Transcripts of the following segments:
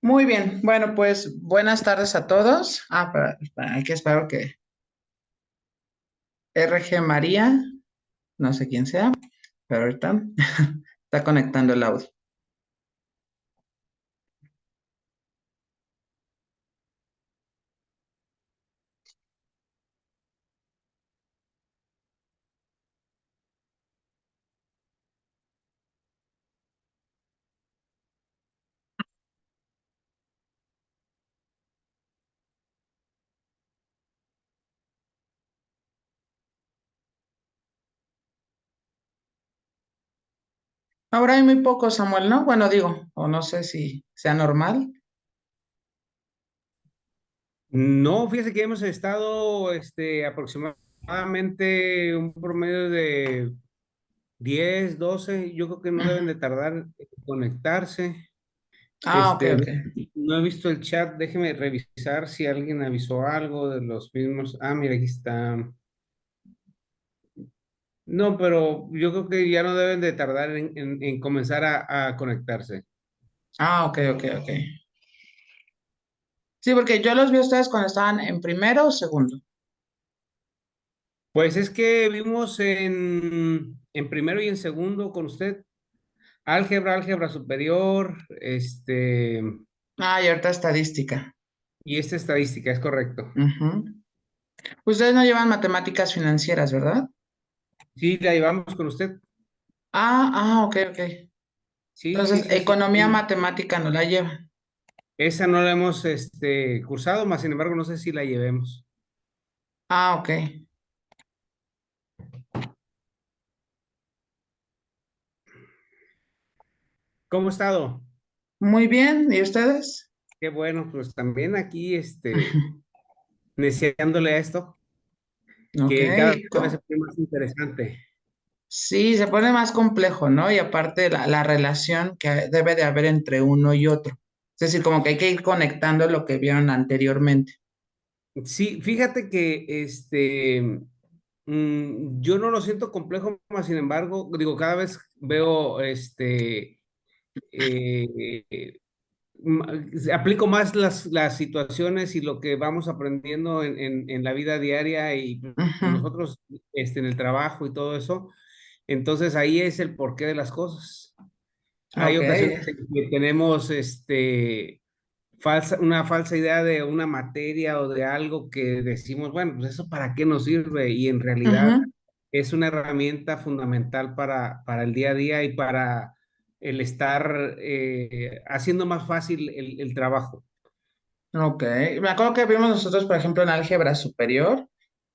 Muy bien, bueno, pues buenas tardes a todos. Hay que esperar que RG María, no sé quién sea, pero ahorita está conectando el audio. Ahora hay muy poco, Samuel, ¿no? Bueno, digo, o no sé si sea normal. No, fíjese que hemos estado aproximadamente un promedio de 10, 12. Yo creo que no deben Ujú. de tardar en conectarse. Ah, ok, ok. No, no he visto el chat, déjeme revisar si alguien avisó algo de los mismos. Ah, mira, aquí está. No, pero yo creo que ya no deben de tardar en comenzar a conectarse. Ah, ok, ok, ok. Sí, porque yo los vi a ustedes cuando estaban en primero o segundo. Pues es que vimos en primero y en segundo con usted. Álgebra superior, Ah, y ahorita estadística. y esta estadística, es correcto. Ujú. Ustedes no llevan matemáticas financieras, ¿verdad? Sí, la llevamos con usted. Ok, ok. Sí, sí, Entonces, sí, sí. economía matemática no la llevan. Esa no la hemos, cursado, más sin embargo, no sé si la llevemos. Ah, ok. ¿Cómo ha estado? Muy bien, ¿y ustedes? Qué bueno, pues también aquí, neciándole a esto, Ok, que cada vez se co- pone más interesante. sí, se pone más complejo, ¿no? Y aparte la relación que debe de haber entre uno y otro. Es decir, como que hay que ir conectando lo que vieron anteriormente. Sí, fíjate que, yo no lo siento complejo, más sin embargo, digo, cada vez veo, eh, ma- aplico más las situaciones y lo que vamos aprendiendo en la vida diaria y pues, Ujú. nosotros en el trabajo y todo eso. Entonces ahí es el porqué de las cosas. Hay Ok. ocasiones en que tenemos una falsa idea de una materia o de algo que decimos, bueno, pues eso para qué nos sirve y en realidad Ujú. es una herramienta fundamental para el día a día y para el estar haciendo más fácil el trabajo. Ok. Me acuerdo que vimos nosotros, por ejemplo, en álgebra superior,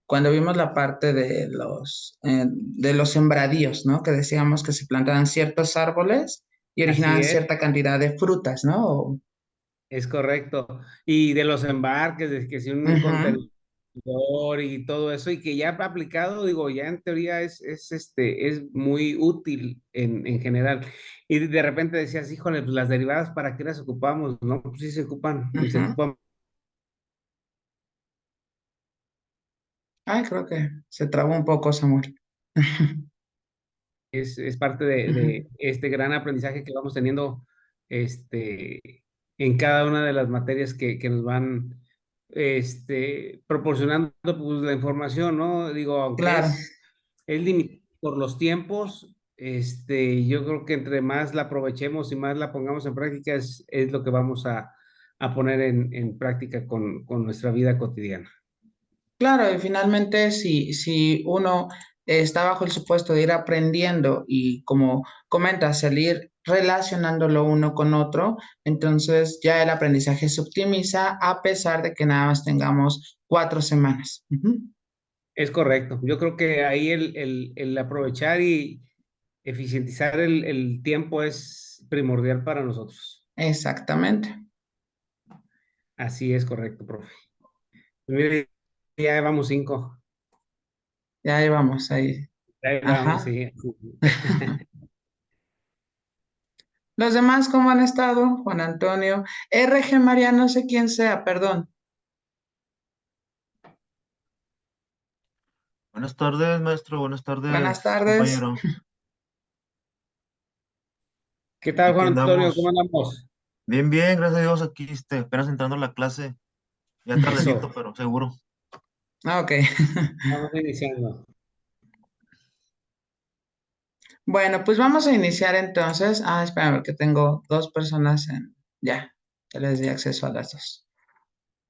cuando vimos la parte de los sembradíos, ¿no? Que decíamos que se plantaban ciertos árboles y Así originaban es, cierta cantidad de frutas, ¿no? es correcto. Y de los embarques, de que si un Ujú. contenedor y todo eso, y que ya aplicado, digo, ya en teoría es muy útil en general. Y de repente decías, híjole, pues las derivadas, ¿para qué las ocupamos? No, pues sí se ocupan, y se Ujú. ocupan. Ay, creo que se trabó un poco, Samuel. Es parte de Ujú. este gran aprendizaje que vamos teniendo este, en cada una de las materias que nos van proporcionando pues, la información, ¿no? Digo, aunque Claro, es limitado por los tiempos, yo creo que entre más la aprovechemos y más la pongamos en práctica es lo que vamos a poner en práctica con nuestra vida cotidiana. claro, y finalmente si uno está bajo el supuesto de ir aprendiendo y como comenta, salir relacionándolo uno con otro, entonces ya el aprendizaje se optimiza a pesar de que nada más tengamos 4 semanas. Ujú. Es correcto. Yo creo que ahí el aprovechar y eficientizar el tiempo es primordial para nosotros. Exactamente. Así es correcto, profe. Pues mire, ya llevamos 5. Ya ahí vamos, ahí. Ya llevamos, Ajá. sí. Los demás, ¿cómo han estado? Juan Antonio. RG María, no sé quién sea, perdón. Buenas tardes, maestro. Buenas Buenas tardes, tardes. compañero. ¿Qué tal, Aquí Juan Antonio? ¿Cómo andamos. andamos? Bien, bien, gracias a Dios, aquí apenas entrando a la clase, ya tardecito, Eso, pero seguro. Ah, ok. vamos iniciando. Bueno, pues vamos a iniciar entonces. Ah, espérame, que tengo dos personas en... Ya les di acceso a las dos.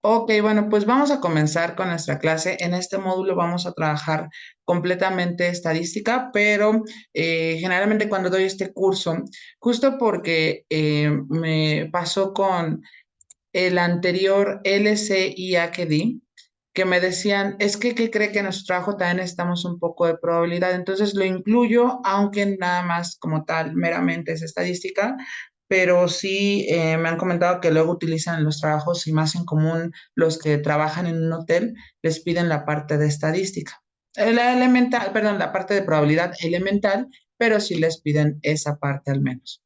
Ok, bueno, pues vamos a comenzar con nuestra clase. En este módulo vamos a trabajar completamente estadística, pero generalmente cuando doy este curso, justo porque me pasó con el anterior LCIA que di, que me decían, es que, ¿qué cree que en nuestro trabajo también necesitamos un poco de probabilidad? Entonces lo incluyo, aunque nada más como tal, meramente es estadística, pero sí me han comentado que luego utilizan en los trabajos y más en común los que trabajan en un hotel, les piden la parte de estadística. La elemental, perdón, la parte de probabilidad elemental, pero sí les piden esa parte al menos.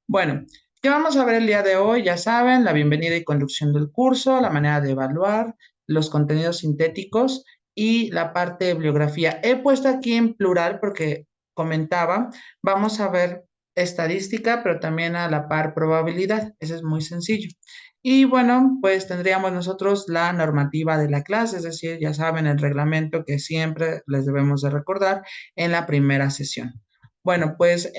Bueno, ¿qué vamos a ver el día de hoy? Ya saben, la bienvenida y conducción del curso, la manera de evaluar, los contenidos sintéticos y la parte de bibliografía. He puesto aquí en plural porque comentaba, vamos a ver estadística, pero también a la par probabilidad. Eso es muy sencillo. Y bueno, pues tendríamos nosotros la normativa de la clase, es decir, ya saben, el reglamento que siempre les debemos de recordar en la primera sesión. Bueno, pues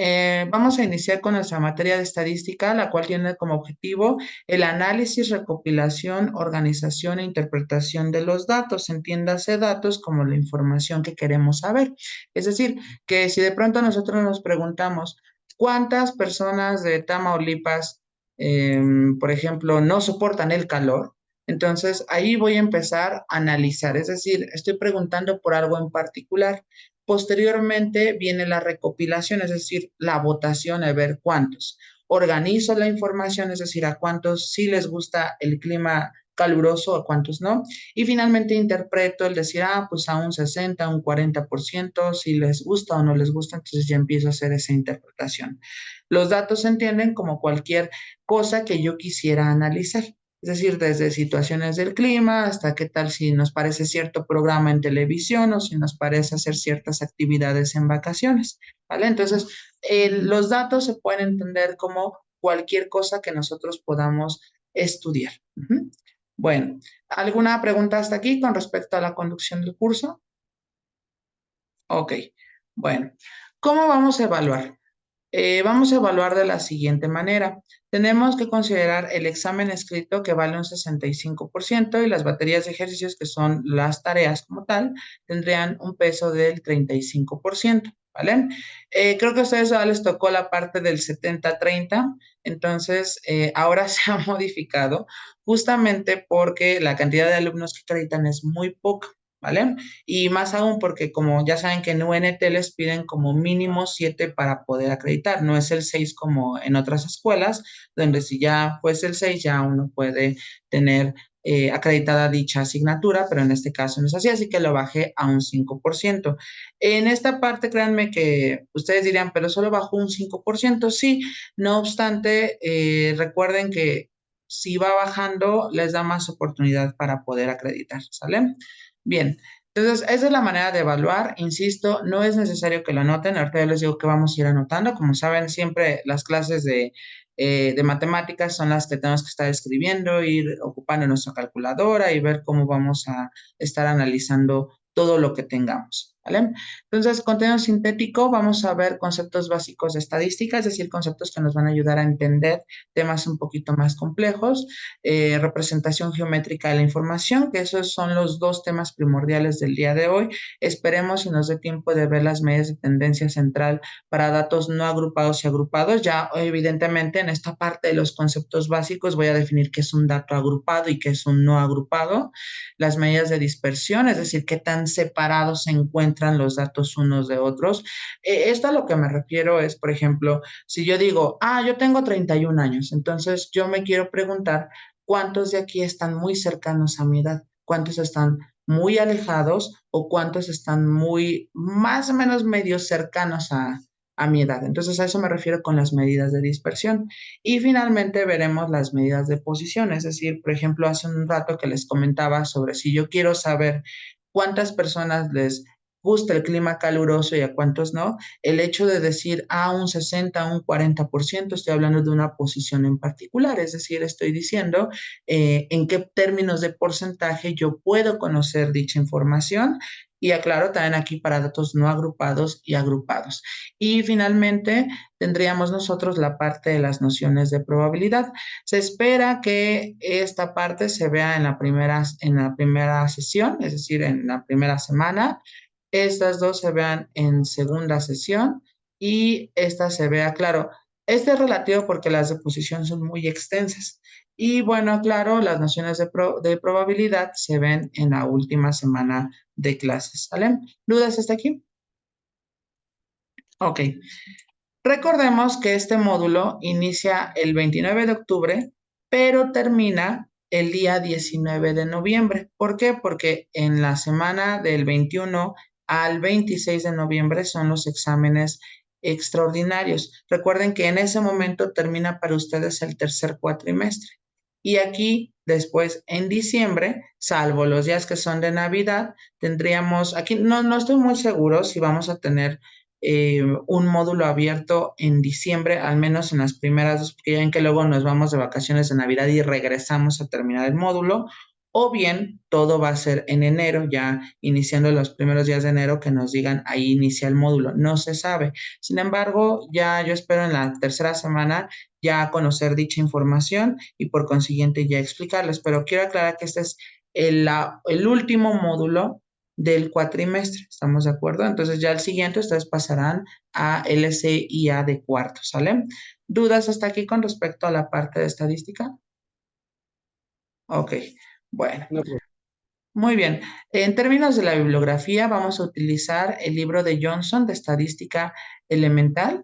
vamos a iniciar con nuestra materia de estadística, la cual tiene como objetivo el análisis, recopilación, organización e interpretación de los datos. Entiéndase datos como la información que queremos saber. Es decir, que si de pronto nosotros nos preguntamos cuántas personas de Tamaulipas, por ejemplo, no soportan el calor, entonces ahí voy a empezar a analizar. Es decir, estoy preguntando por algo en particular. Posteriormente viene la recopilación, es decir, la votación, a ver cuántos. Organizo la información, es decir, a cuántos sí les gusta el clima caluroso, a cuántos no. Y finalmente interpreto el decir, pues a un 60, un 40%, si les gusta o no les gusta, entonces ya empiezo a hacer esa interpretación. Los datos se entienden como cualquier cosa que yo quisiera analizar. Es decir, desde situaciones del clima hasta qué tal si nos parece cierto programa en televisión o si nos parece hacer ciertas actividades en vacaciones, ¿vale? Entonces, los datos se pueden entender como cualquier cosa que nosotros podamos estudiar. Bueno, ¿alguna pregunta hasta aquí con respecto a la conducción del curso? Ok, bueno, ¿cómo vamos a evaluar? Vamos a evaluar de la siguiente manera. Tenemos que considerar el examen escrito que vale un 65% y las baterías de ejercicios, que son las tareas como tal, tendrían un peso del 35%, ¿vale? Creo que a ustedes ya les tocó la parte del 70-30, entonces ahora se ha modificado justamente porque la cantidad de alumnos que acreditan es muy poca. ¿Vale? Y más aún porque como ya saben que en UNT les piden como mínimo 7 para poder acreditar, no es el 6 como en otras escuelas, donde si ya fuese el 6 ya uno puede tener acreditada dicha asignatura, pero en este caso no es así que lo bajé a un 5%. En esta parte, créanme que ustedes dirían, pero solo bajó un 5%, sí, no obstante, recuerden que si va bajando, les da más oportunidad para poder acreditar, ¿sale? Bien, entonces esa es la manera de evaluar. Insisto, no es necesario que lo anoten. Ahorita ya les digo que vamos a ir anotando. Como saben, siempre las clases de matemáticas son las que tenemos que estar escribiendo, ir ocupando nuestra calculadora y ver cómo vamos a estar analizando todo lo que tengamos. ¿Vale? Entonces, contenido sintético, vamos a ver conceptos básicos de estadística, es decir, conceptos que nos van a ayudar a entender temas un poquito más complejos, representación geométrica de la información, que esos son los dos temas primordiales del día de hoy. Esperemos si nos dé tiempo de ver las medidas de tendencia central para datos no agrupados y agrupados. Ya evidentemente en esta parte de los conceptos básicos voy a definir qué es un dato agrupado y qué es un no agrupado. Las medidas de dispersión, es decir, qué tan separados se encuentran los datos unos de otros. Esto a lo que me refiero es, por ejemplo, si yo digo, yo tengo 31 años, entonces yo me quiero preguntar cuántos de aquí están muy cercanos a mi edad, cuántos están muy alejados o cuántos están muy, más o menos medio cercanos a mi edad. Entonces a eso me refiero con las medidas de dispersión. Y finalmente veremos las medidas de posición, es decir, por ejemplo, hace un rato que les comentaba sobre si yo quiero saber cuántas personas les gusta el clima caluroso y a cuántos no, el hecho de decir a un 60, un 40%, estoy hablando de una posición en particular, es decir, estoy diciendo en qué términos de porcentaje yo puedo conocer dicha información y aclaro también aquí para datos no agrupados y agrupados. Y finalmente tendríamos nosotros la parte de las nociones de probabilidad. Se espera que esta parte se vea en la primera sesión, es decir, en la primera semana. Estas dos se vean en segunda sesión y esta se vea, claro, este es relativo porque las de posición son muy extensas. Y bueno, claro, las nociones de probabilidad se ven en la última semana de clases, ¿sale? ¿Dudas hasta aquí? Ok. Recordemos que este módulo inicia el 29 de octubre, pero termina el día 19 de noviembre. ¿Por qué? Porque en la semana del 21 al 26 de noviembre son los exámenes extraordinarios. Recuerden que en ese momento termina para ustedes el tercer cuatrimestre. Y aquí, después, en diciembre, salvo los días que son de Navidad, tendríamos, aquí no estoy muy seguro si vamos a tener un módulo abierto en diciembre, al menos en las primeras dos, porque ya ven que luego nos vamos de vacaciones de Navidad y regresamos a terminar el módulo, o bien todo va a ser en enero, ya iniciando los primeros días de enero que nos digan ahí inicia el módulo, no se sabe. Sin embargo, ya yo espero en la tercera semana ya conocer dicha información y por consiguiente ya explicarles, pero quiero aclarar que este es el último módulo del cuatrimestre, ¿estamos de acuerdo? Entonces ya el siguiente ustedes pasarán a LCIA de cuarto, ¿sale? ¿Dudas hasta aquí con respecto a la parte de estadística? Ok, bueno, No, profe. muy bien. En términos de la bibliografía, vamos a utilizar el libro de Johnson de Estadística Elemental.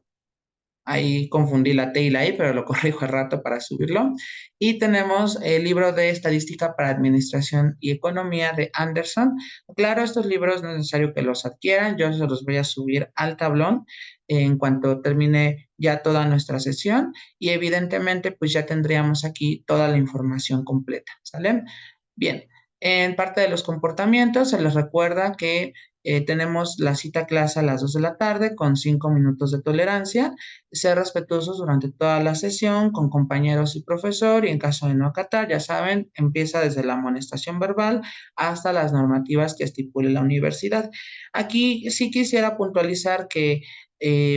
Ahí confundí la T y la I, pero lo corrijo al rato para subirlo. Y tenemos el libro de Estadística para Administración y Economía de Anderson. Claro, estos libros no es necesario que los adquieran, yo se los voy a subir al tablón en cuanto termine ya toda nuestra sesión y evidentemente pues ya tendríamos aquí toda la información completa, ¿sale? Bien, en parte de los comportamientos se les recuerda que tenemos la cita clase a las 2 de la tarde con 5 minutos de tolerancia, ser respetuosos durante toda la sesión con compañeros y profesor y en caso de no acatar, ya saben, empieza desde la amonestación verbal hasta las normativas que estipule la universidad. Aquí sí quisiera puntualizar que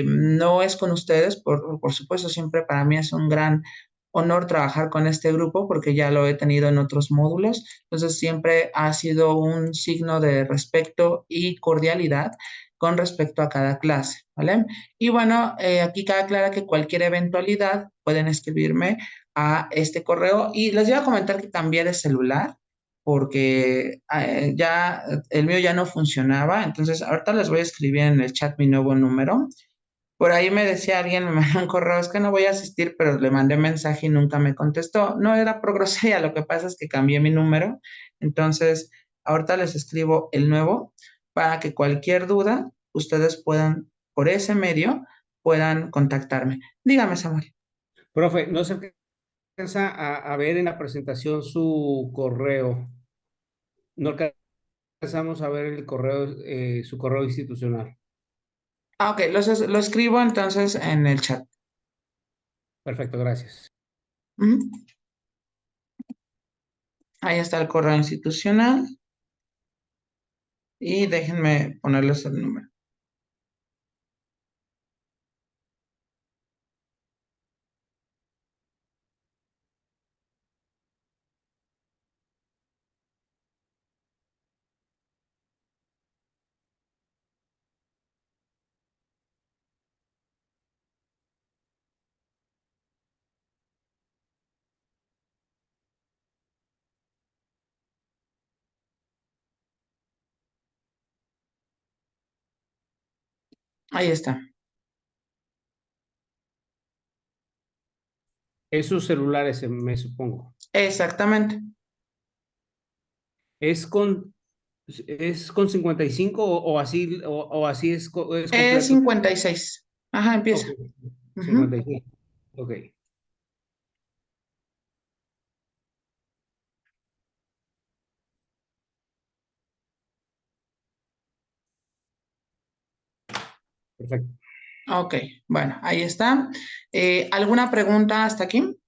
no es con ustedes, por supuesto, siempre para mí es un gran honor trabajar con este grupo porque ya lo he tenido en otros módulos, entonces siempre ha sido un signo de respeto y cordialidad con respecto a cada clase, ¿vale? Y bueno, aquí queda clara que cualquier eventualidad pueden escribirme a este correo y les voy a comentar que cambié de celular porque ya el mío ya no funcionaba, entonces ahorita les voy a escribir en el chat mi nuevo número. Por ahí me decía alguien, me mandó un correo, es que no voy a asistir, pero le mandé mensaje y nunca me contestó. No era por grosería, lo que pasa es que cambié mi número. Entonces, ahorita les escribo el nuevo para que cualquier duda ustedes puedan, por ese medio, puedan contactarme. Dígame, Samuel. Profe, no se alcanza a ver en la presentación su correo. No alcanzamos a ver el correo, su correo institucional. Ah, ok, lo escribo entonces en el chat. Perfecto, gracias. Ujú. Ahí está el correo institucional y déjenme ponerles el número. Ahí está. Es sus celulares, me supongo. Exactamente. ¿Es con, es con 55 o así, o así es, es Es completo? 56. Ajá, Ok, empieza. Ujú. 55. Ok. Perfecto. Ok, bueno, ahí está. ¿Alguna pregunta hasta aquí?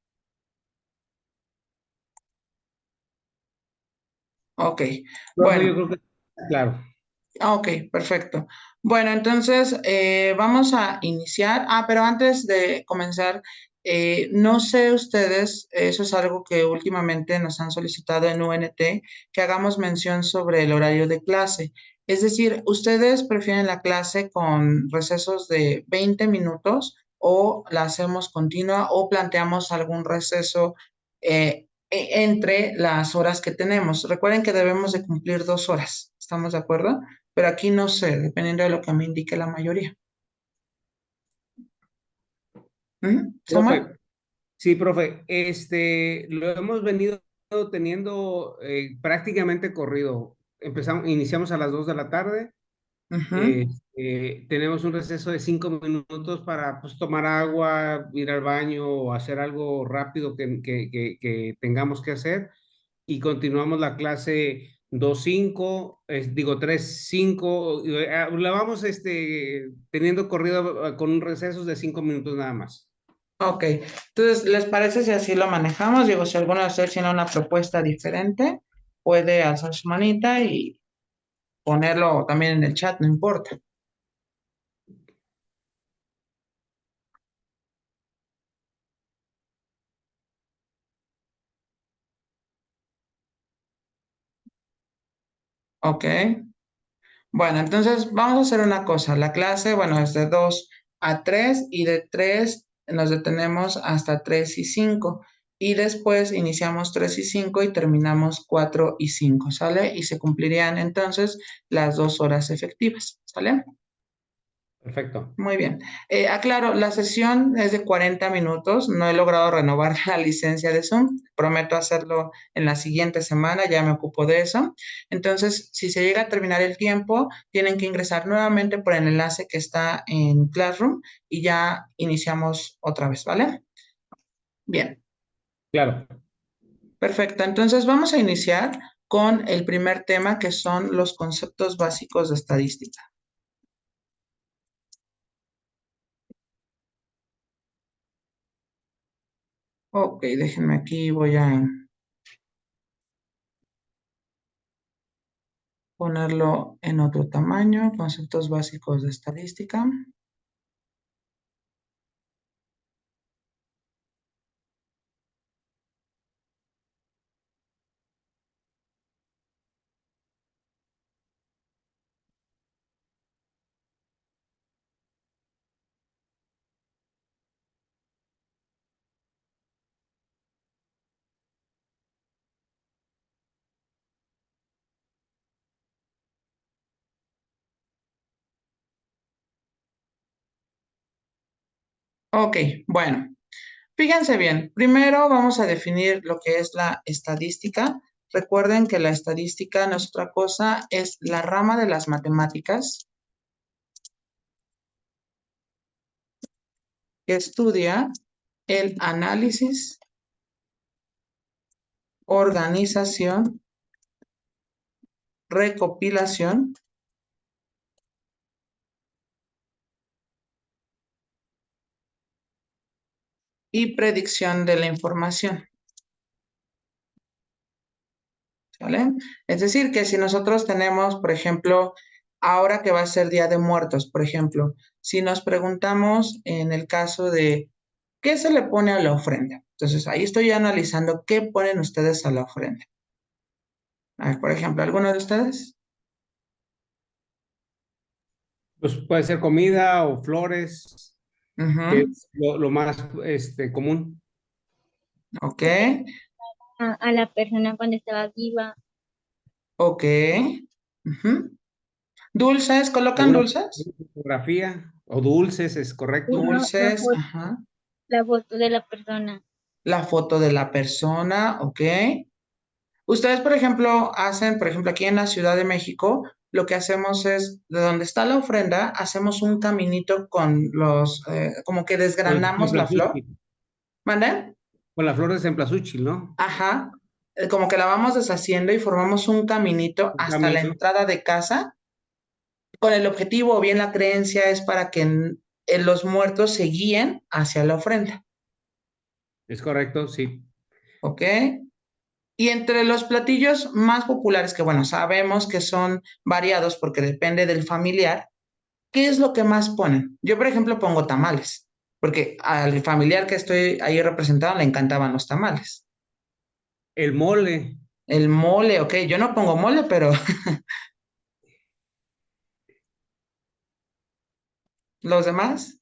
Ok, Profe, yo bueno. creo que claro. Ok, perfecto. Bueno, entonces vamos a iniciar. Pero antes de comenzar, no sé ustedes, eso es algo que últimamente nos han solicitado en UNT, que hagamos mención sobre el horario de clase. Es decir, ¿ustedes prefieren la clase con recesos de 20 minutos o la hacemos continua o planteamos algún receso entre las horas que tenemos? Recuerden que debemos de cumplir 2 horas. ¿Estamos de acuerdo? Pero aquí no sé, dependiendo de lo que me indique la mayoría. ¿Samuel? Profe, sí, profe, lo hemos venido teniendo prácticamente corrido. Iniciamos a las 2 de la tarde. Ujú. Tenemos un receso de 5 minutos para pues, tomar agua, ir al baño o hacer algo rápido que tengamos que hacer. Y continuamos la clase 2-5, digo 3-5, la vamos teniendo corrido con un receso de 5 minutos nada más. Ok, entonces, ¿les parece si así lo manejamos? Digo, si alguno de ustedes tiene una propuesta diferente, puede alzar su manita y ponerlo también en el chat, no importa. Ok. Bueno, entonces vamos a hacer una cosa. La clase, bueno, es de 2 a 3 y de 3 nos detenemos hasta 3 y 5. Y después iniciamos 3 y 5 y terminamos 4 y 5, ¿sale? Y se cumplirían entonces las 2 horas efectivas, ¿sale? Perfecto. Muy bien. Aclaro, la sesión es de 40 minutos. No he logrado renovar la licencia de Zoom. Prometo hacerlo en la siguiente semana, ya me ocupo de eso. Entonces, si se llega a terminar el tiempo, tienen que ingresar nuevamente por el enlace que está en Classroom y ya iniciamos otra vez, ¿vale? Bien, Claro. perfecto. Entonces, vamos a iniciar con el primer tema que son los conceptos básicos de estadística. Ok, déjenme aquí, voy a ponerlo en otro tamaño, conceptos básicos de estadística. Ok, bueno, fíjense bien. Primero vamos a definir lo que es la estadística. Recuerden que la estadística no es otra cosa, es la rama de las matemáticas que estudia el análisis, organización, recopilación y predicción de la información. ¿Vale? Es decir, que si nosotros tenemos, por ejemplo, ahora que va a ser Día de Muertos, por ejemplo, si nos preguntamos en el caso de ¿qué se le pone a la ofrenda? Entonces, ahí estoy analizando qué ponen ustedes a la ofrenda. A ver, por ejemplo, ¿alguno de ustedes? Pues puede ser comida o flores, que Ujú. es lo más común. Ok, A la persona cuando estaba viva. ok. Ujú. Dulces, ¿colocan ¿Alguna dulces? fotografía o dulces es correcto? No, Dulces, ajá. la foto de la persona. La foto de la persona, ok. Ustedes, por ejemplo, hacen, por ejemplo, aquí en la Ciudad de México, lo que hacemos es, de donde está la ofrenda, hacemos un caminito con como que Con el desgranamos la flor. cempasúchil, ¿Mande? con las flores de cempasúchil, ¿no? Ajá. Como que la vamos deshaciendo y formamos un caminito Un hasta la camino. entrada de casa con el objetivo o bien la creencia es para que los muertos se guíen hacia la ofrenda, ¿Es correcto? Sí. ¿ok? Y entre los platillos más populares, que bueno, sabemos que son variados porque depende del familiar, ¿qué es lo que más ponen? Yo, por ejemplo, pongo tamales, porque al familiar que estoy ahí representado le encantaban los tamales. El mole. El mole, ok, yo no pongo mole, pero los demás.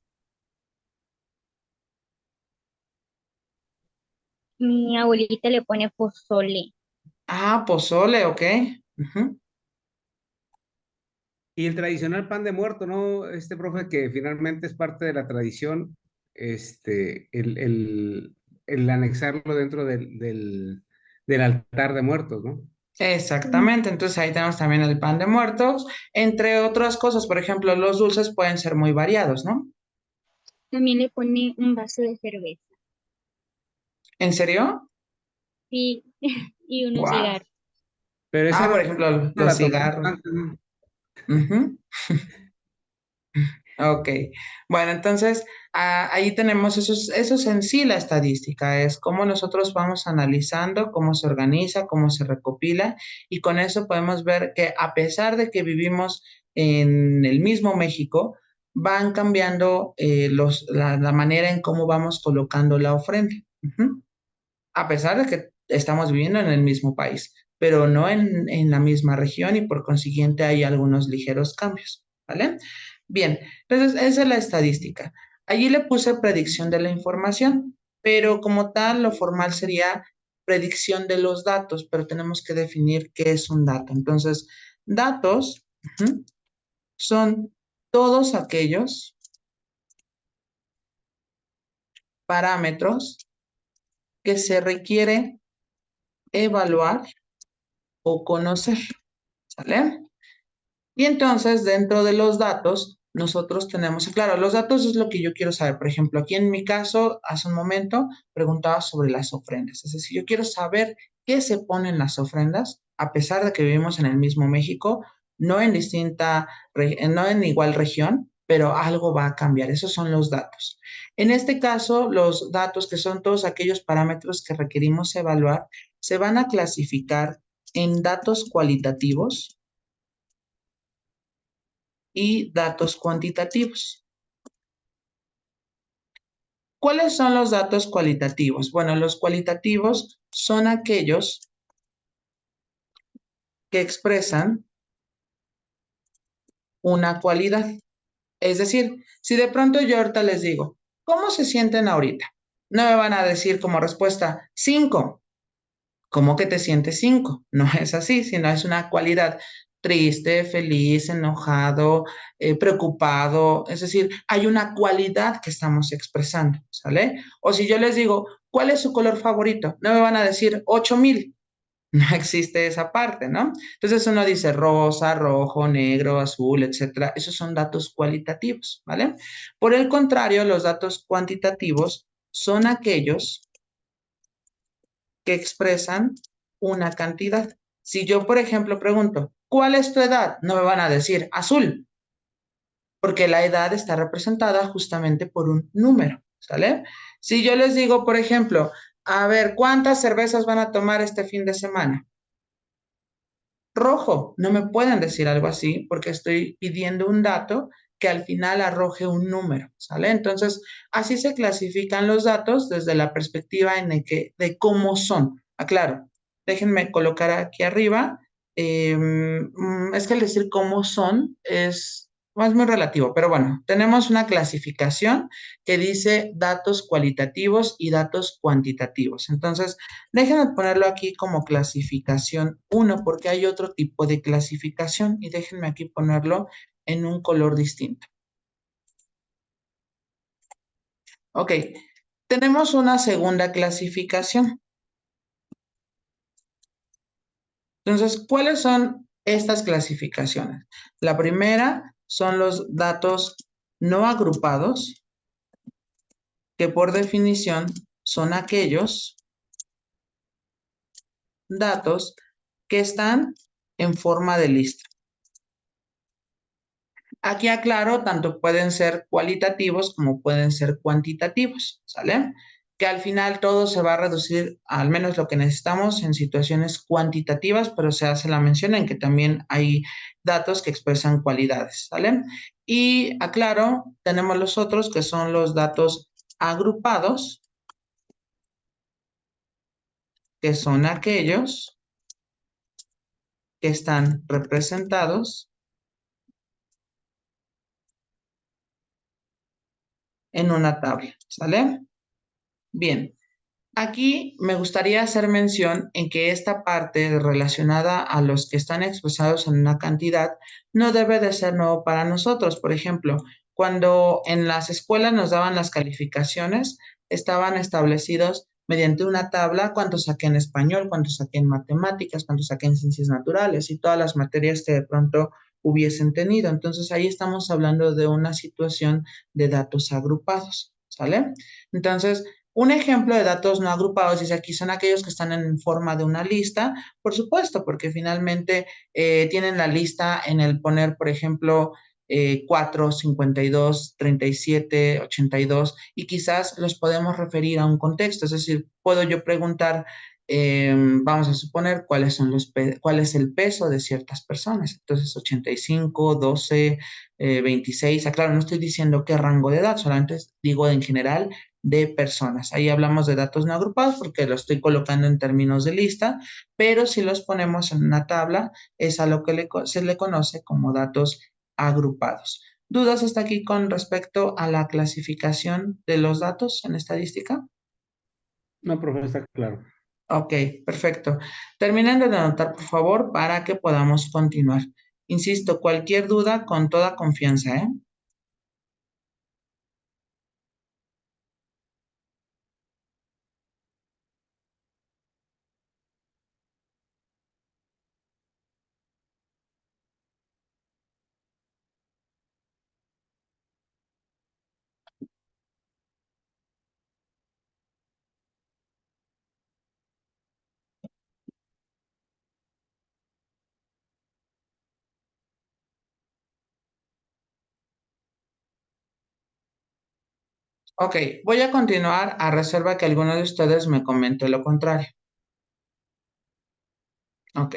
Mi abuelita le pone pozole. Ah, pozole, ok. Ujú. Y el tradicional pan de muerto, ¿no? Profe, que finalmente es parte de la tradición, el anexarlo dentro del altar de muertos, ¿no? Mm, Exactamente, entonces ahí tenemos también el pan de muertos, entre otras cosas, por ejemplo, los dulces pueden ser muy variados, ¿no? También le pone un vaso de cerveza. ¿En serio? Sí, y unos Wow. cigarros. Pero esa Ah, por no ejemplo, los la tomamos cigarros. antes, ¿no? Ujú. Ok, bueno, entonces ahí tenemos eso es en sí la estadística, es cómo nosotros vamos analizando, cómo se organiza, cómo se recopila y con eso podemos ver que a pesar de que vivimos en el mismo México, van cambiando la manera en cómo vamos colocando la ofrenda. Ujú. A pesar de que estamos viviendo en el mismo país, pero no en la misma región y por consiguiente hay algunos ligeros cambios, ¿vale? Bien, entonces esa es la estadística. Allí le puse predicción de la información, pero como tal, lo formal sería predicción de los datos, pero tenemos que definir qué es un dato. Entonces, datos son todos aquellos parámetros que se requiere evaluar o conocer, ¿sale? Y entonces, dentro de los datos, nosotros tenemos, claro, los datos es lo que yo quiero saber. Por ejemplo, aquí en mi caso, hace un momento, preguntaba sobre las ofrendas. Es decir, yo quiero saber qué se pone en las ofrendas, a pesar de que vivimos en el mismo México, no en no en igual región, pero algo va a cambiar. Esos son los datos. En este caso, los datos, que son todos aquellos parámetros que requerimos evaluar, se van a clasificar en datos cualitativos y datos cuantitativos. ¿Cuáles son los datos cualitativos? Bueno, los cualitativos son aquellos que expresan una cualidad. Es decir, si de pronto yo ahorita les digo, ¿cómo se sienten ahorita? No me van a decir como respuesta 5. ¿Cómo que te sientes 5? No es así, sino es una cualidad triste, feliz, enojado, preocupado. Es decir, hay una cualidad que estamos expresando, ¿sale? O si yo les digo, ¿cuál es su color favorito? No me van a decir 8000. No existe esa parte, ¿no? Entonces uno dice rosa, rojo, negro, azul, etcétera. Esos son datos cualitativos, ¿vale? Por el contrario, los datos cuantitativos son aquellos que expresan una cantidad. Si yo, por ejemplo, pregunto, ¿cuál es tu edad? No me van a decir azul, porque la edad está representada justamente por un número, ¿sale? Si yo les digo, por ejemplo, a ver, ¿cuántas cervezas van a tomar este fin de semana? Rojo, no me pueden decir algo así porque estoy pidiendo un dato que al final arroje un número, ¿sale? Entonces, así se clasifican los datos desde la perspectiva de cómo son. Aclaro, déjenme colocar aquí arriba. Es que al decir cómo son es muy relativo, pero bueno, tenemos una clasificación que dice datos cualitativos y datos cuantitativos. Entonces, déjenme ponerlo aquí como clasificación 1 porque hay otro tipo de clasificación y déjenme aquí ponerlo en un color distinto. Ok, tenemos una segunda clasificación. Entonces, ¿cuáles son estas clasificaciones? La primera son los datos no agrupados, que por definición son aquellos datos que están en forma de lista. Aquí aclaro, tanto pueden ser cualitativos como pueden ser cuantitativos, ¿sale? Que al final todo se va a reducir, al menos lo que necesitamos, en situaciones cuantitativas, pero se hace la mención en que también hay datos que expresan cualidades, ¿sale? Y aclaro, tenemos los otros que son los datos agrupados, que son aquellos que están representados en una tabla, ¿sale? Bien, aquí me gustaría hacer mención en que esta parte relacionada a los que están expresados en una cantidad no debe de ser nuevo para nosotros. Por ejemplo, cuando en las escuelas nos daban las calificaciones, estaban establecidos mediante una tabla cuánto saqué en español, cuánto saqué en matemáticas, cuánto saqué en ciencias naturales y todas las materias que de pronto hubiesen tenido. Entonces ahí estamos hablando de una situación de datos agrupados, ¿sale? Entonces, un ejemplo de datos no agrupados, dice aquí, son aquellos que están en forma de una lista, por supuesto, porque finalmente tienen la lista en el poner, por ejemplo, 4, 52, 37, 82, y quizás los podemos referir a un contexto, es decir, puedo yo preguntar, vamos a suponer cuál es el peso de ciertas personas, entonces 85, 12, 26, claro, no estoy diciendo qué rango de edad, solamente digo en general de personas. Ahí hablamos de datos no agrupados porque lo estoy colocando en términos de lista, pero si los ponemos en una tabla es a lo que se le conoce como datos agrupados. ¿Dudas hasta aquí con respecto a la clasificación de los datos en estadística? No, profe, está claro. Ok, perfecto. Terminen de anotar, por favor, para que podamos continuar. Insisto, cualquier duda con toda confianza, ¿eh? Ok, voy a continuar a reserva que alguno de ustedes me comente lo contrario. Ok,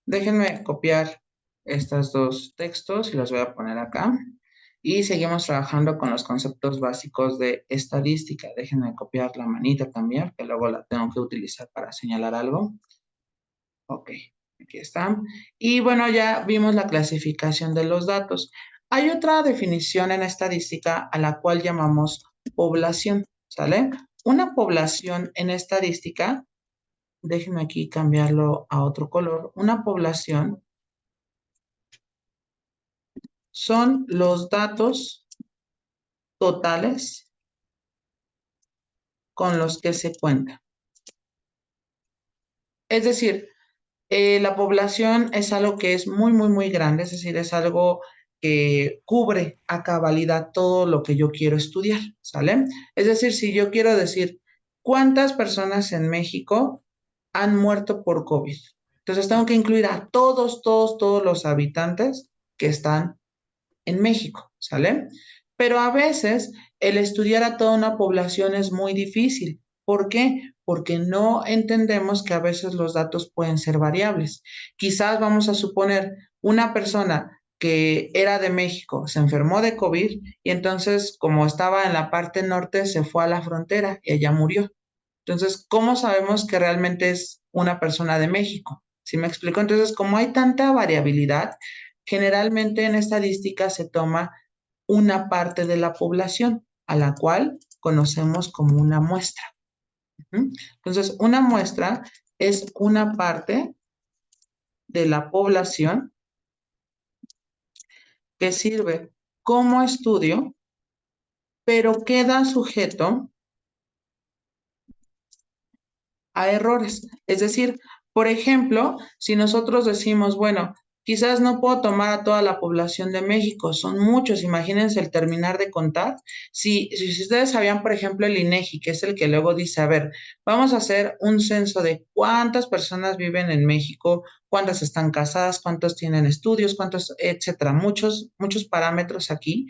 déjenme copiar estos dos textos y los voy a poner acá. Y seguimos trabajando con los conceptos básicos de estadística. Déjenme copiar la manita también, que luego la tengo que utilizar para señalar algo. Ok, aquí está. Y bueno, ya vimos la clasificación de los datos. Hay otra definición en estadística a la cual llamamos población, ¿sale? Una población en estadística, déjenme aquí cambiarlo a otro color. Una población son los datos totales con los que se cuenta. Es decir, la población es algo que es muy, muy, muy grande, es decir, es algo que cubre a cabalidad todo lo que yo quiero estudiar, ¿sale? Es decir, si yo quiero decir cuántas personas en México han muerto por COVID, entonces tengo que incluir a todos los habitantes que están en México, ¿sale? Pero a veces el estudiar a toda una población es muy difícil. ¿Por qué? Porque no entendemos que a veces los datos pueden ser variables. Quizás vamos a suponer una persona que era de México, se enfermó de COVID y entonces como estaba en la parte norte se fue a la frontera y ella murió. Entonces, ¿cómo sabemos que realmente es una persona de México? ¿Sí me explico? Entonces, como hay tanta variabilidad, generalmente en estadística se toma una parte de la población, a la cual conocemos como una muestra. Entonces, una muestra es una parte de la población que sirve como estudio, pero queda sujeto a errores. Es decir, por ejemplo, si nosotros decimos, bueno, quizás no puedo tomar a toda la población de México, son muchos, imagínense el terminar de contar. Si ustedes sabían, por ejemplo, el INEGI, que es el que luego dice, a ver, vamos a hacer un censo de cuántas personas viven en México, cuántas están casadas, cuántos tienen estudios, cuántos, etcétera, muchos parámetros aquí.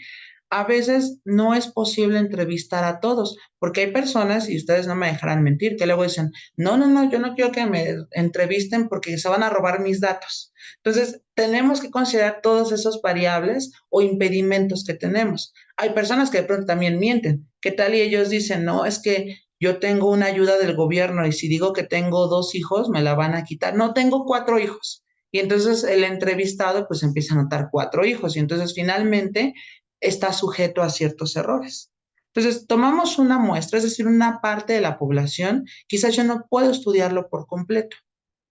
A veces no es posible entrevistar a todos, porque hay personas, y ustedes no me dejarán mentir, que luego dicen, no, no, no, yo no quiero que me entrevisten porque se van a robar mis datos. Entonces, tenemos que considerar todos esos variables o impedimentos que tenemos. Hay personas que de pronto también mienten. ¿Qué tal? Y ellos dicen, no, es que yo tengo una ayuda del gobierno y si digo que tengo 2 hijos, me la van a quitar. No, tengo 4 hijos. Y entonces el entrevistado pues empieza a notar 4 hijos y entonces finalmente está sujeto a ciertos errores. Entonces, tomamos una muestra, es decir, una parte de la población, quizás yo no puedo estudiarlo por completo,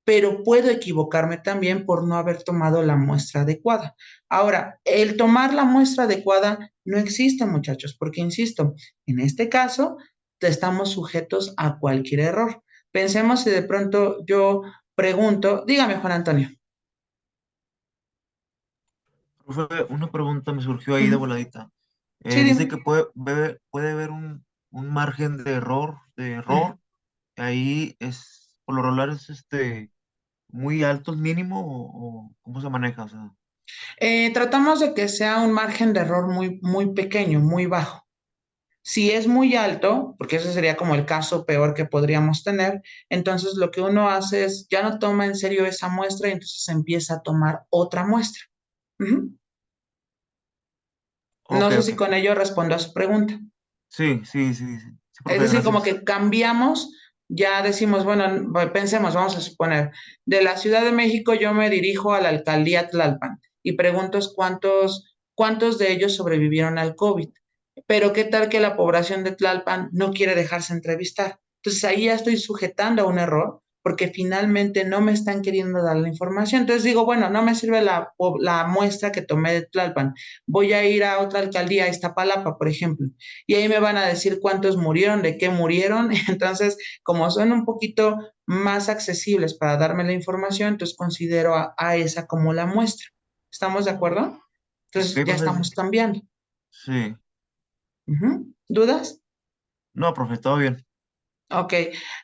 pero puedo equivocarme también por no haber tomado la muestra adecuada. Ahora, el tomar la muestra adecuada no existe, muchachos, porque, insisto, en este caso, estamos sujetos a cualquier error. Pensemos si de pronto yo pregunto, dígame, Juan Antonio. Profe, una pregunta me surgió ahí de Ujú. voladita. Sí, Dice dime. que puede haber un margen de error. Ahí es, por lo regular es muy alto el mínimo o ¿cómo se maneja? O sea, Tratamos de que sea un margen de error muy, muy pequeño, muy bajo. Si es muy alto, porque ese sería como el caso peor que podríamos tener, entonces lo que uno hace es ya no toma en serio esa muestra y entonces empieza a tomar otra muestra. Ujú. No ok, sé ok. si con ello respondo a su pregunta. Sí, sí, sí, sí. Sí, Es profe, decir, como gracias. que cambiamos, ya decimos, bueno, pensemos, vamos a suponer, de la Ciudad de México yo me dirijo a la alcaldía Tlalpan y pregunto cuántos de ellos sobrevivieron al COVID. Pero qué tal que la población de Tlalpan no quiere dejarse entrevistar. Entonces ahí ya estoy sujetando a un error porque finalmente no me están queriendo dar la información. Entonces digo, bueno, no me sirve la muestra que tomé de Tlalpan. Voy a ir a otra alcaldía, a Iztapalapa, por ejemplo, y ahí me van a decir cuántos murieron, de qué murieron. Entonces, como son un poquito más accesibles para darme la información, entonces considero a esa como la muestra. ¿Estamos de acuerdo? Ok, Entonces ya profe. estamos cambiando. Sí. Ujú. ¿Dudas? No, profe, todo bien. Ok.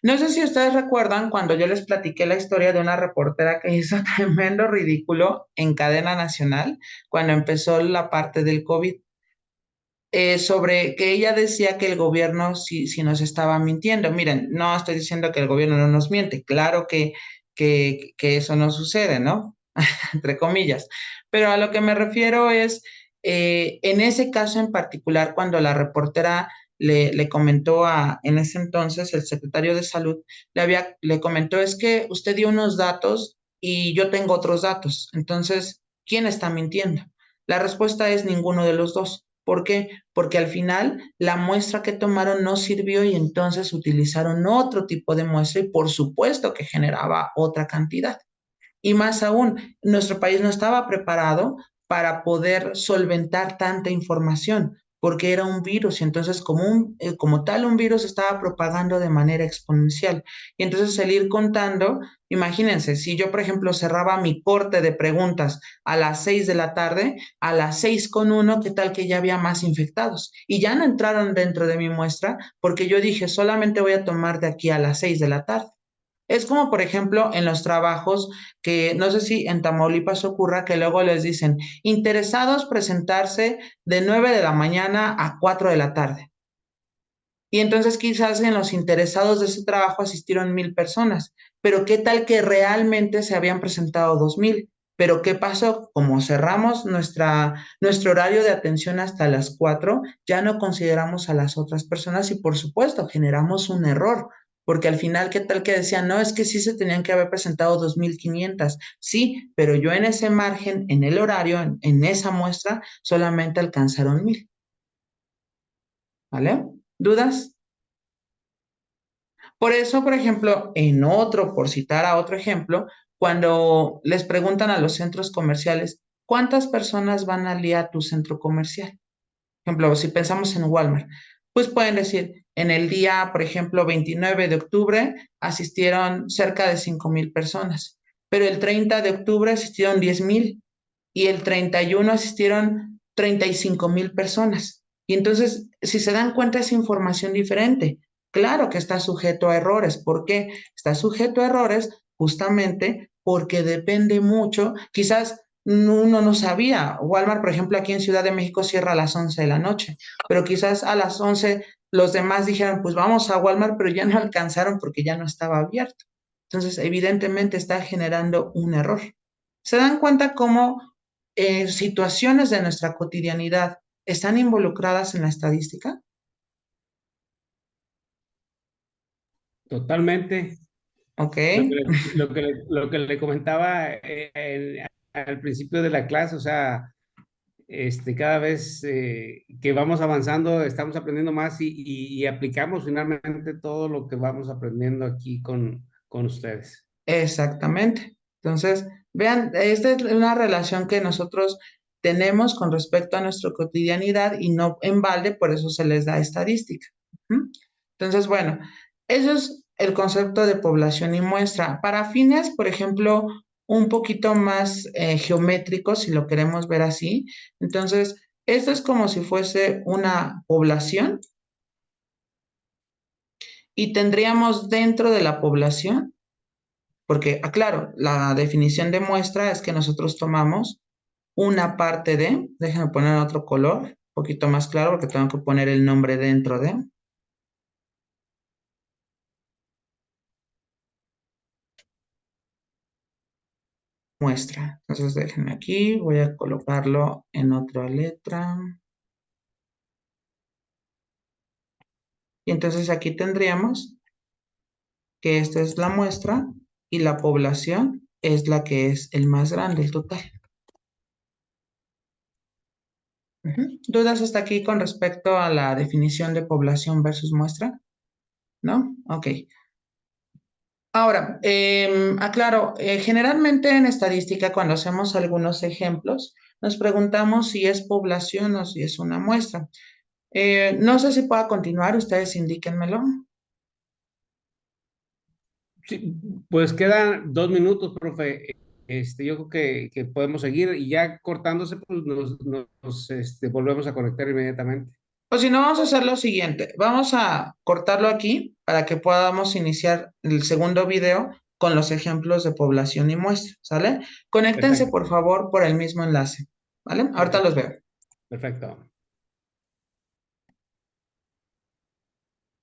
No sé si ustedes recuerdan cuando yo les platiqué la historia de una reportera que hizo tremendo ridículo en cadena nacional cuando empezó la parte del COVID. Sobre que ella decía que el gobierno sí nos estaba mintiendo. Miren, no estoy diciendo que el gobierno no nos miente, claro que eso no sucede, ¿no? Entre comillas. Pero a lo que me refiero es, en ese caso en particular, cuando la reportera le comentó en ese entonces, el secretario de Salud, le comentó, es que usted dio unos datos y yo tengo otros datos. Entonces, ¿quién está mintiendo? La respuesta es ninguno de los dos. ¿Por qué? Porque al final la muestra que tomaron no sirvió y entonces utilizaron otro tipo de muestra y por supuesto que generaba otra cantidad. Y más aún, nuestro país no estaba preparado para poder solventar tanta información, porque era un virus y entonces como tal un virus estaba propagando de manera exponencial. Y entonces el ir contando, imagínense, si yo, por ejemplo, cerraba mi corte de preguntas a las 6 de la tarde, a las 6:01, ¿qué tal que ya había más infectados? Y ya no entraron dentro de mi muestra porque yo dije, solamente voy a tomar de aquí a las 6 de la tarde. Es como, por ejemplo, en los trabajos que no sé si en Tamaulipas ocurra que luego les dicen, interesados presentarse de 9 de la mañana a 4 de la tarde. Y entonces quizás en los interesados de ese trabajo asistieron 1,000 personas, pero qué tal que realmente se habían presentado 2,000. Pero ¿qué pasó? Como cerramos nuestro horario de atención hasta las 4, ya no consideramos a las otras personas y por supuesto generamos un error, porque al final, ¿qué tal que decían? No, es que sí se tenían que haber presentado 2,500. Sí, pero yo en ese margen, en el horario, en esa muestra, solamente alcanzaron 1,000. ¿Vale? ¿Dudas? Por eso, por ejemplo, por citar a otro ejemplo, cuando les preguntan a los centros comerciales, ¿cuántas personas van al día a tu centro comercial? Por ejemplo, si pensamos en Walmart, pues pueden decir, en el día, por ejemplo, 29 de octubre, asistieron cerca de 5,000 personas. pero el 30 de octubre asistieron 10,000 y el 31 asistieron 35,000 personas. Y entonces, si se dan cuenta, es información diferente. Claro que está sujeto a errores. ¿Por qué? Está sujeto a errores justamente porque depende mucho. Quizás uno no sabía. Walmart, por ejemplo, aquí en Ciudad de México cierra a las 11 de la noche, pero quizás a las 11 los demás dijeron, pues vamos a Walmart, pero ya no alcanzaron porque ya no estaba abierto. Entonces, evidentemente está generando un error. ¿Se dan cuenta cómo situaciones de nuestra cotidianidad están involucradas en la estadística? Totalmente. ¿Ok? Lo que le comentaba al principio de la clase, o sea, cada vez que vamos avanzando, estamos aprendiendo más y aplicamos finalmente todo lo que vamos aprendiendo aquí con ustedes. Exactamente. Entonces, vean, esta es una relación que nosotros tenemos con respecto a nuestra cotidianidad y no en balde, por eso se les da estadística. ¿Mm? Entonces, bueno, eso es el concepto de población y muestra. Para fines, por ejemplo, un poquito más geométricos, si lo queremos ver así, entonces, esto es como si fuese una población y tendríamos dentro de la población porque, aclaro, la definición de muestra es que nosotros tomamos una parte de, déjenme poner otro color, un poquito más claro porque tengo que poner el nombre dentro de muestra. Entonces déjenme aquí, voy a colocarlo en otra letra. Y entonces aquí tendríamos que esta es la muestra y la población es la que es el más grande, el total. ¿Dudas hasta aquí con respecto a la definición de población versus muestra? ¿No? Ok. Ahora, aclaro, generalmente en estadística, cuando hacemos algunos ejemplos, nos preguntamos si es población o si es una muestra. No sé si pueda continuar, ustedes indíquenmelo. Sí, pues quedan 2 minutos, profe. Yo creo que podemos seguir y ya cortándose, pues volvemos a conectar inmediatamente. O si no, vamos a hacer lo siguiente. Vamos a cortarlo aquí para que podamos iniciar el segundo video con los ejemplos de población y muestra, ¿sale? Conéctense, Perfecto, por favor, por el mismo enlace, ¿vale? Ahorita los perfecto, veo. perfecto.